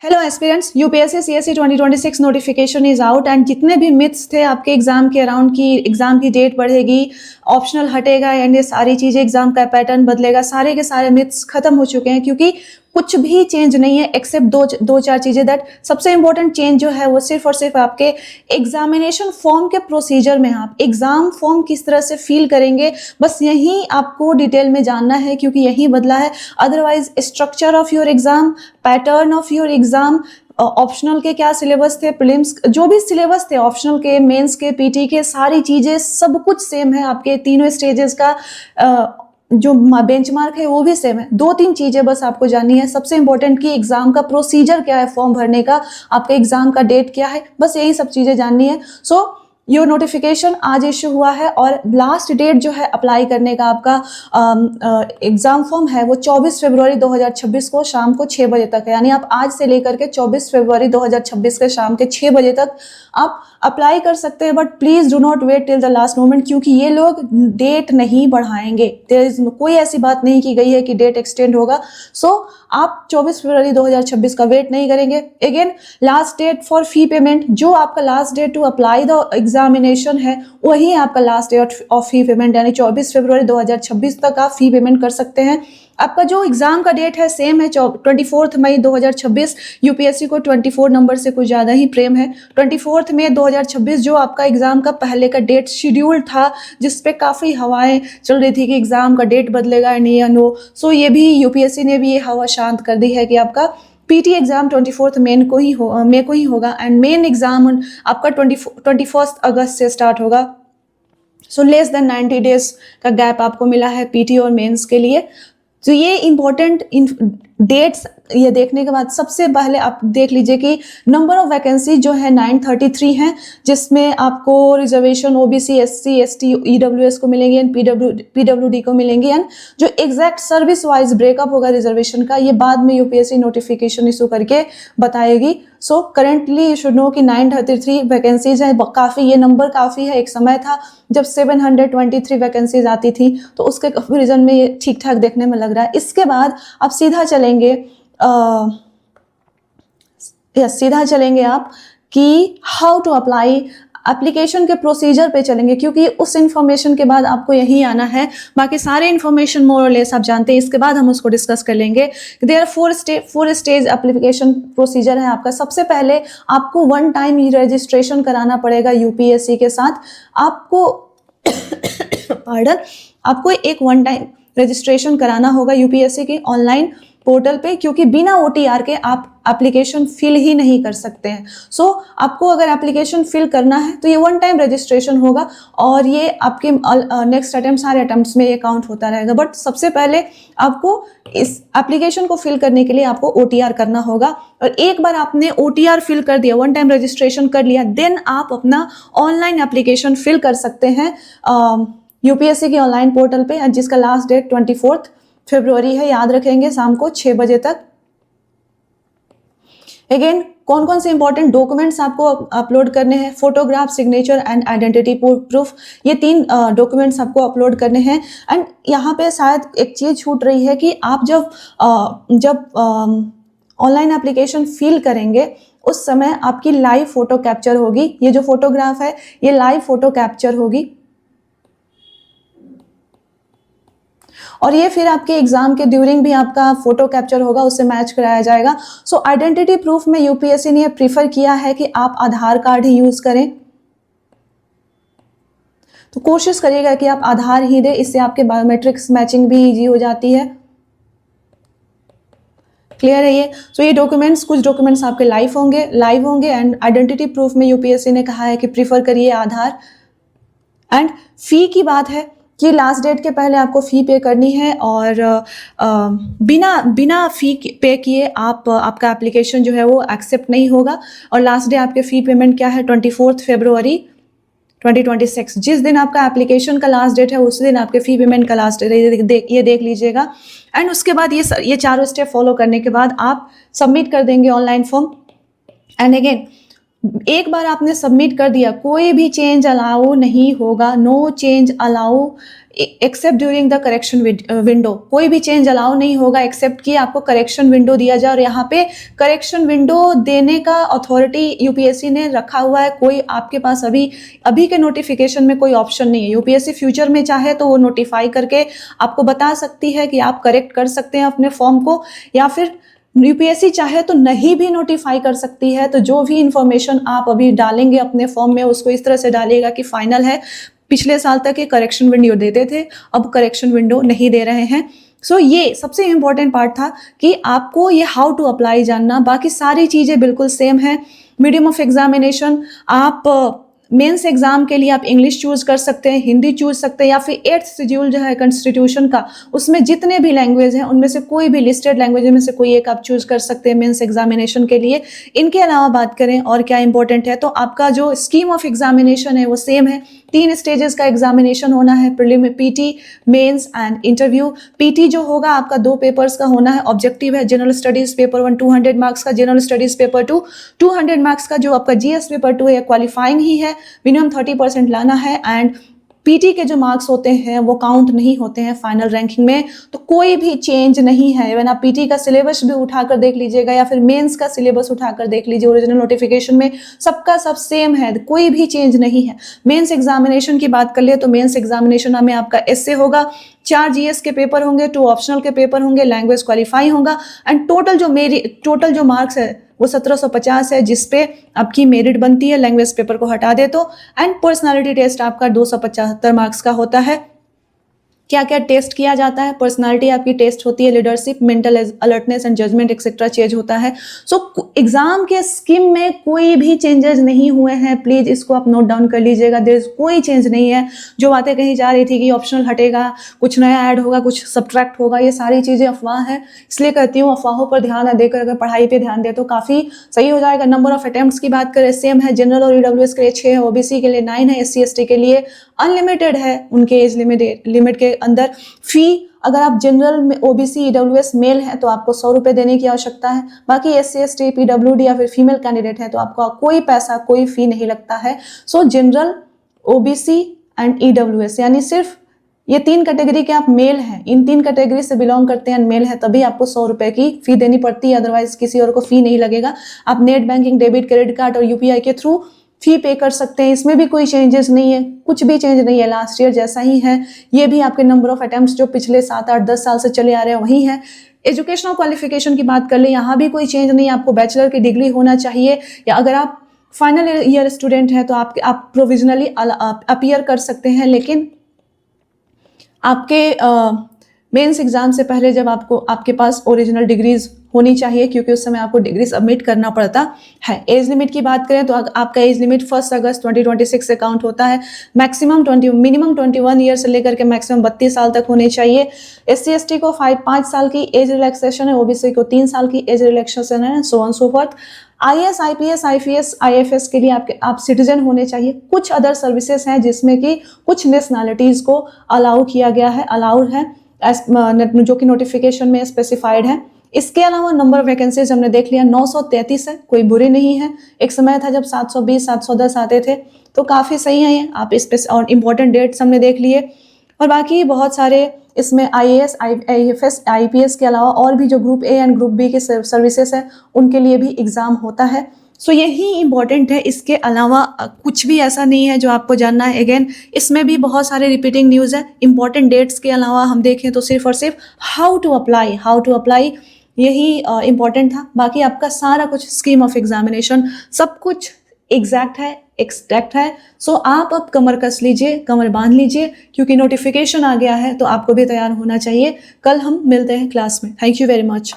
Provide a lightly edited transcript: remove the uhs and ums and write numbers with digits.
Hello aspirants, UPSC CSC 2026 notification is out and जितने भी myths थे आपके एग्जाम के अराउंड की एग्जाम की डेट बढ़ेगी, ऑप्शनल हटेगा एंड ये सारी चीज़ें एग्जाम का पैटर्न बदलेगा, सारे के सारे मिथ्स खत्म हो चुके हैं क्योंकि कुछ भी चेंज नहीं है एक्सेप्ट दो चार चीज़ें। दैट सबसे इंपॉर्टेंट चेंज जो है वो सिर्फ और सिर्फ आपके एग्जामिनेशन फॉर्म के प्रोसीजर में, आप एग्जाम फॉर्म किस तरह से फिल करेंगे बस यही आपको डिटेल में जानना है क्योंकि यही बदला है। Otherwise structure of your exam, pattern of your exam, optional के क्या सिलेबस थे, प्रीलिम्स जो भी सिलेबस थे, ऑप्शनल के, मेंस के, पीटी के, सारी चीज़ें सब कुछ सेम है। आपके तीनों स्टेजेस का जो बेंचमार्क है वो भी सेम है। दो तीन चीज़ें बस आपको जाननी है। सबसे इंपॉर्टेंट कि एग्जाम का प्रोसीजर क्या है, फॉर्म भरने का, आपका एग्जाम का डेट क्या है, बस यही सब चीज़ें जाननी है। सो योर नोटिफिकेशन आज इशू हुआ है और लास्ट डेट जो है अप्लाई करने का आपका एग्जाम फॉर्म है वो 24 फरवरी 2026 को शाम को 6 बजे तक है। यानी आप आज से लेकर के 24 फरवरी 2026 के शाम के 6 बजे तक आप अप्लाई कर सकते हैं। But please do not wait till the last moment क्योंकि ये लोग डेट नहीं बढ़ाएंगे। देयर इज कोई ऐसी बात नहीं की गई है कि डेट एक्सटेंड होगा। सो आप 24 फरवरी 2026 का वेट नहीं करेंगे। Again last date for fee payment, जो आपका last date to apply the examination है वही आपका last date of fee payment, यानी 24 फरवरी 2026 तक आप फी पेमेंट कर सकते हैं। आपका जो एग्जाम का डेट है सेम है 24 मई 2026। यूपीएससी को 24 नंबर से कुछ ज़्यादा ही प्रेम है। 24 मई 2026 जो आपका एग्जाम का पहले का डेट शेड्यूल था जिस पे काफ़ी हवाएं चल रही थी कि एग्जाम का डेट बदलेगा नहीं या नो, सो ये भी यूपीएससी ने भी ये हवा शांत कर दी है कि आपका पीटी एग्जाम 24 मई को ही होगा एंड मेन एग्जाम आपका 21 अगस्त से स्टार्ट होगा। सो लेस देन 90 डेज का गैप आपको मिला है पीटी और मेंस के लिए। तो ये इम्पोर्टेंट डेट्स ये देखने के बाद सबसे पहले आप देख लीजिए कि नंबर ऑफ वैकेंसी जो है 933 हैं, जिसमें आपको reservation OBC, SC, ST, EWS को मिलेंगे एंड पीडब्ल्यूडी को मिलेंगे एंड जो एग्जैक्ट सर्विस वाइज ब्रेकअप होगा रिजर्वेशन का ये बाद में यूपीएससी नोटिफिकेशन इशू करके बताएगी। So currently you should know कि 933 वैकेंसीज हैं। काफ़ी ये नंबर काफ़ी है। एक समय था जब 723 वैकेंसीज आती थी तो उसके कंपेरिजन में ये ठीक ठाक देखने में लग रहा है। इसके बाद आप सीधा चलेंगे आप कि हाउ टू अप्लाई, एप्लीकेशन के प्रोसीजर पे चलेंगे क्योंकि उस इंफॉर्मेशन के बाद आपको यही आना है। बाकी सारे इंफॉर्मेशन मोर और लेस आप जानते हैं, इसके बाद हम उसको डिस्कस कर लेंगे। There are 4 stage application procedure है आपका। सबसे पहले आपको 1 टाइम रजिस्ट्रेशन कराना पड़ेगा यूपीएससी के साथ। आपको पार्डन, आपको एक 1 टाइम रजिस्ट्रेशन कराना होगा यूपीएससी के ऑनलाइन पोर्टल पे क्योंकि बिना ओटीआर के आप एप्लीकेशन फिल ही नहीं कर सकते हैं। सो आपको अगर एप्लीकेशन फिल करना है तो ये 1 टाइम रजिस्ट्रेशन होगा और ये आपके नेक्स्ट अटेम्प्ट, सारे अटेम्प्ट्स में ये काउंट होता रहेगा। बट सबसे पहले आपको इस एप्लीकेशन को फिल करने के लिए आपको ओटीआर करना होगा और एक बार आपने ओटीआर फिल कर दिया, 1 टाइम रजिस्ट्रेशन कर लिया, देन आप अपना ऑनलाइन एप्लीकेशन फिल कर सकते हैं यूपीएससी के ऑनलाइन पोर्टल पे जिसका लास्ट डेट 24 फरवरी है। याद रखेंगे शाम को 6 बजे तक। अगेन कौन कौन से इंपॉर्टेंट डॉक्यूमेंट्स आपको अपलोड करने हैं, photograph, signature and identity proof, ये 3 डॉक्यूमेंट्स आपको अपलोड करने हैं। एंड यहाँ पे शायद एक चीज़ छूट रही है कि आप जब ऑनलाइन एप्लीकेशन फिल करेंगे उस समय आपकी लाइव फोटो कैप्चर होगी। ये जो फोटोग्राफ है ये लाइव फोटो कैप्चर होगी और ये फिर आपके एग्जाम के ड्यूरिंग भी आपका फोटो कैप्चर होगा, उससे मैच कराया जाएगा। सो आइडेंटिटी प्रूफ में यूपीएससी ने प्रीफर किया है कि आप आधार कार्ड ही यूज करें, तो कोशिश करिएगा कि आप आधार ही दें, इससे आपके बायोमेट्रिक्स मैचिंग भी इजी हो जाती है। क्लियर है ये? सो ये डॉक्यूमेंट्स, कुछ डॉक्यूमेंट्स आपके लाइव होंगे एंड आइडेंटिटी प्रूफ में यूपीएससी ने कहा है कि प्रीफर करिए आधार। एंड फी की बात है कि लास्ट डेट के पहले आपको फ़ी पे करनी है और बिना फ़ी पे किए आपका एप्लीकेशन जो है वो एक्सेप्ट नहीं होगा। और लास्ट डे आपके फ़ी पेमेंट क्या है, 24 फरवरी 2026। जिस दिन आपका एप्लीकेशन का लास्ट डेट है उस दिन आपके फ़ी पेमेंट का लास्ट डेट, ये देख लीजिएगा। एंड उसके बाद ये चारों स्टेप फॉलो करने के बाद आप सबमिट कर देंगे ऑनलाइन फॉर्म। एंड अगेन एक बार आपने सबमिट कर दिया, कोई भी चेंज अलाउ नहीं होगा, no change allow except during the correction window, कोई भी चेंज अलाउ नहीं होगा एक्सेप्ट कि आपको करेक्शन विंडो दिया जाए। और यहाँ पे करेक्शन विंडो देने का अथॉरिटी यूपीएससी ने रखा हुआ है, कोई आपके पास अभी के नोटिफिकेशन में कोई ऑप्शन नहीं है। यूपीएससी फ्यूचर में चाहे तो वो नोटिफाई करके आपको बता सकती है कि आप करेक्ट कर सकते हैं अपने फॉर्म को, या फिर यूपीएससी चाहे तो नहीं भी नोटिफाई कर सकती है। तो जो भी इंफॉर्मेशन आप अभी डालेंगे अपने फॉर्म में उसको इस तरह से डालिएगा कि फाइनल है। पिछले साल तक ये करेक्शन विंडो देते थे, अब करेक्शन विंडो नहीं दे रहे हैं। सो ये सबसे इम्पोर्टेंट पार्ट था कि आपको ये हाउ टू अप्लाई जानना, बाकी सारी चीज़ें बिल्कुल सेम है। मीडियम ऑफ एग्जामिनेशन, आप मेंस एग्जाम के लिए आप इंग्लिश चूज कर सकते हैं, हिंदी चूज सकते हैं, या फिर 8th शेड्यूल जो है कॉन्स्टिट्यूशन का, उसमें जितने भी लैंग्वेज हैं उनमें से कोई भी लिस्टेड लैंग्वेज में से कोई एक आप चूज कर सकते हैं मेंस एग्जामिनेशन के लिए। इनके अलावा बात करें और क्या इंपॉर्टेंट है, तो आपका जो स्कीम ऑफ एग्जामिनेशन है वो सेम है। 3 स्टेजेस का एग्जामिनेशन होना है, prelim, PT, mains and interview. PT जो होगा आपका 2 पेपर्स का होना है, ऑब्जेक्टिव है जनरल स्टडीज पेपर 1 200 मार्क्स का, जनरल स्टडीज पेपर 2 200 मार्क्स का। जो आपका जीएस पेपर 2 है क्वालिफाइंग ही है, मिनिमम 30% लाना है। एंड पीटी के जो मार्क्स होते हैं वो काउंट नहीं होते हैं फाइनल रैंकिंग में, तो कोई भी चेंज नहीं है। इवन आप पीटी का सिलेबस भी उठाकर देख लीजिएगा या फिर मेंस का सिलेबस उठाकर देख लीजिए, ओरिजिनल नोटिफिकेशन में सबका सब सेम है, कोई भी चेंज नहीं है। मेंस एग्जामिनेशन की बात कर ले तो मेंस एग्जामिनेशन में आपका एसए होगा, 4 जीएस के पेपर होंगे, 2 ऑप्शनल के पेपर होंगे, लैंग्वेज क्वालिफाई होगा। एंड टोटल जो मार्क्स है वो 1750 है, जिसपे आपकी मेरिट बनती है, लैंग्वेज पेपर को हटा दे तो। एंड पर्सनालिटी टेस्ट आपका 275 मार्क्स का होता है। क्या क्या टेस्ट किया जाता है, पर्सनालिटी आपकी टेस्ट होती है, leadership, mental alertness and judgement etcetera change होता है। सो एग्जाम के स्कीम में कोई भी चेंजेस नहीं हुए हैं, प्लीज इसको आप नोट डाउन कर लीजिएगा। देयर इज कोई चेंज नहीं है। जो बातें कही जा रही थी कि ऑप्शनल हटेगा, कुछ नया ऐड होगा, कुछ सब्ट्रैक्ट होगा, ये सारी चीजें अफवाह है। इसलिए कहती हूँ अफवाहों पर ध्यान न देकर अगर पढ़ाई पे ध्यान दे तो काफी सही हो जाएगा। नंबर ऑफ अटेम्प्ट्स की बात करें सेम है, जनरल और ईडब्ल्यूएस के लिए 6 है, ओबीसी के लिए 9 है, एससी एसटी के लिए अनलिमिटेड है उनके एज लिमिट के अंदर। फी अगर आप जनरल में ओबीसी ईडब्ल्यूएस मेल है तो आपको 100 रुपये देने की आवश्यकता है। बाकी एससी एसटी पीडब्ल्यूडी या फिर फीमेल कैंडिडेट है तो आपको कोई पैसा कोई फी नहीं लगता है। सो जनरल, ओबीसी एंड ईडब्ल्यूएस यानी सिर्फ ये 3 कैटेगरी के आप मेल हैं, इन 3 कैटेगरी से बिलोंग करते हैं, मेल है, तभी आपको 100 रुपये की फी देनी पड़ती है, अदरवाइज किसी और को फी नहीं लगेगा। आप net banking, debit, credit card और यूपीआई के थ्रू फी पे कर सकते हैं। इसमें भी कोई चेंजेस नहीं है, कुछ भी चेंज नहीं है, लास्ट ईयर जैसा ही है। ये भी आपके नंबर ऑफ अटेम्प्ट्स जो पिछले 7, 8, 10 साल से चले आ रहे हैं वही है। एजुकेशनल क्वालिफिकेशन की बात कर ले, यहाँ भी कोई चेंज नहीं है, आपको बैचलर की डिग्री होना चाहिए, या अगर आप फाइनल ईयर स्टूडेंट हैं तो आप प्रोविजनली अपीयर कर सकते हैं। लेकिन आपके मेंस एग्जाम से पहले जब आपके पास ओरिजिनल डिग्रीज होनी चाहिए, क्योंकि उस समय आपको डिग्री सबमिट करना पड़ता है। एज लिमिट की बात करें तो आपका एज लिमिट 1 अगस्त 2026 से काउंट होता है। मिनिमम 21 ईयर से लेकर के मैक्सिमम 32 साल तक होने चाहिए। एससी एसटी को 5 साल की एज रिलैक्सेशन है, ओबीसी को 3 साल की एज रिलैक्सेशन है, so on so forth. IAS, IPS, IPS, IFS के लिए आप सिटीजन होने चाहिए। कुछ अदर सर्विसेज हैं जिसमें कि कुछ नेशनैलिटीज को अलाउ किया गया है, अलाउड है, जो कि नोटिफिकेशन में स्पेसिफाइड है। इसके अलावा नंबर ऑफ वैकेंसीज हमने देख लिया 933 है, कोई बुरी नहीं है। एक समय था जब 720, 710 आते थे, तो काफ़ी सही है ये। आप इस पे और इम्पोर्टेंट डेट्स हमने देख लिए, और बाकी बहुत सारे इसमें आईएएस, आईएफएस, आईपीएस के अलावा और भी जो group A and group B के सर्विसेज है उनके लिए भी एग्ज़ाम होता है। सो यही इम्पॉर्टेंट है, इसके अलावा कुछ भी ऐसा नहीं है जो आपको जानना है। अगेन इसमें भी बहुत सारे रिपीटिंग न्यूज़ है। इंपॉर्टेंट डेट्स के अलावा हम देखें तो सिर्फ और सिर्फ हाउ टू अप्लाई यही इम्पॉर्टेंट था। बाकी आपका सारा कुछ स्कीम ऑफ एग्जामिनेशन सब कुछ एग्जैक्ट है, एक्सैक्ट है। सो आप अब कमर कस लीजिए, कमर बांध लीजिए, क्योंकि नोटिफिकेशन आ गया है तो आपको भी तैयार होना चाहिए। कल हम मिलते हैं क्लास में। Thank you very much.